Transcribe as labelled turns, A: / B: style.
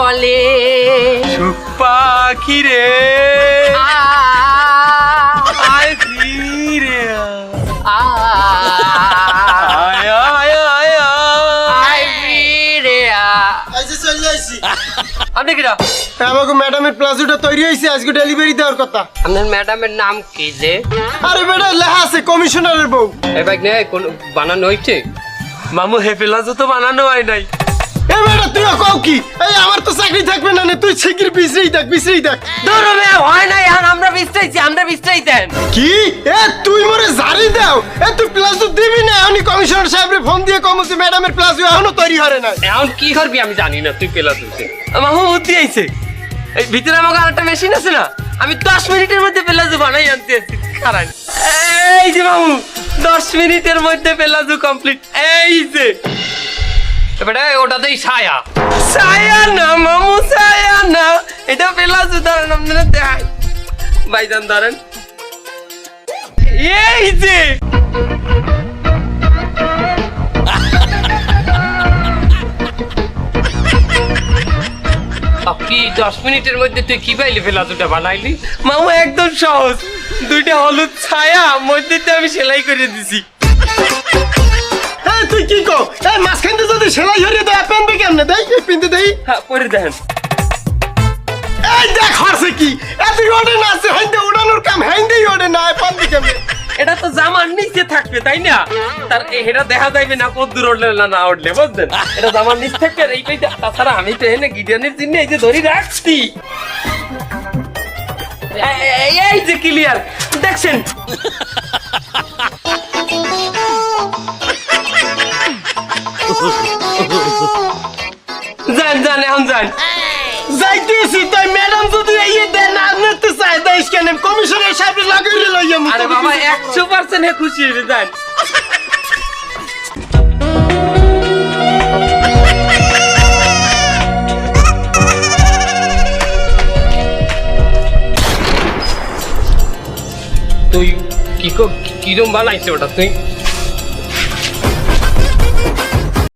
A: বলে
B: পাখি রে আয় ফিরে আয় আয় আয়
A: আই ফিরে
C: আইসে চলে আইছি
A: আপনি কিরা
C: আমাকে ম্যাডামের প্লাজোটা তৈরি হয়েছে আজকে ডেলিভারি দেওয়ার কথা।
A: আপনার ম্যাডামের নাম কি যে?
C: আরে বেটা লেখা আছে কমিশনারের বউ।
A: এই বাইক নে কোন বানানো হইছে?
B: মামু হেফেলাজও তো বানানো হয় নাই।
C: এ বেটা তুই কও কি? এই আমার তো চাকরি থাকবে না, তুই শিগগির পিছরেই থাক।
A: দৌড়বে হয় না, এখন আমরা বিস্তারিত দেন।
C: কি এ তুই মরে জারি দাও? এ তুই প্লাজো দিবি না? আমি কমিশনার সাহেবরে ফোন দিয়ে কমছি ম্যাডামের প্লাজো এখনো তৈরি হরে না।
A: এখন কি করবি আমি জানি না, তুই পেলা তুলছে।
B: মামু বুদ্ধি আইছে, এই ভিতরে আমাকে আরেকটা মেশিন আছে না, আমি 10 মিনিটের মধ্যে পেলাজু বানাই আনতে আছি। কারণ এই যে মামু 10 মিনিটের মধ্যে পেলাজু কমপ্লিট। এই যে
A: এবারে ওটাতেই ছায়া।
B: ছায়া না মামু, ছায়া না, এটা পেলাজু। ধরেন আপনারা দেখাই ভাইজান, ধরেন এই যে
A: কি 10 মিনিটের মধ্যে তুই কি পাইলি পেলাজুটা বানাইলি?
B: মামু একদম সহজ, দুইটা হলুদ ছায়া মধ্যে আমি সেলাই করে দিছি।
C: এই তুই কি কও? এই মাঝখানতে যদি সেলাই হরিয়ে দেয় পেনবে কেমনে? দেই পিনতে দেই।
B: হ্যাঁ পরে দেখেন।
C: এই দেখ হরছে কি? এত ওড়ে না আছে হাইন্দে উড়ানোর কাম হাইন্দেই ওড়ে না, পারবি কেমনে?
B: এটা তো জামার নিচে থাকবে তাই না? তার এটা দেখা যাবে না কত দূর উঠলে না উঠলে, বুঝলেন? এটা জামার নিচে থাকবে। আর এইটাই তাছাড়া আমি তো এনে গিডিয়ানের জন্য এই যে ধরে রাখছি। এই যে ক্লিয়ার দেখছেন। যান এখন যান।
C: যাইতেছি তাই ম্যাডাম যদি এই দেন না নিতে চায় দেশ কেন কমিশনার সাহেব লাগাইলে লইয়া মু।
B: আরে বাবা 100% খুশি হয়ে যান।
A: তুই কিরম বানাইছে ওটা? তুই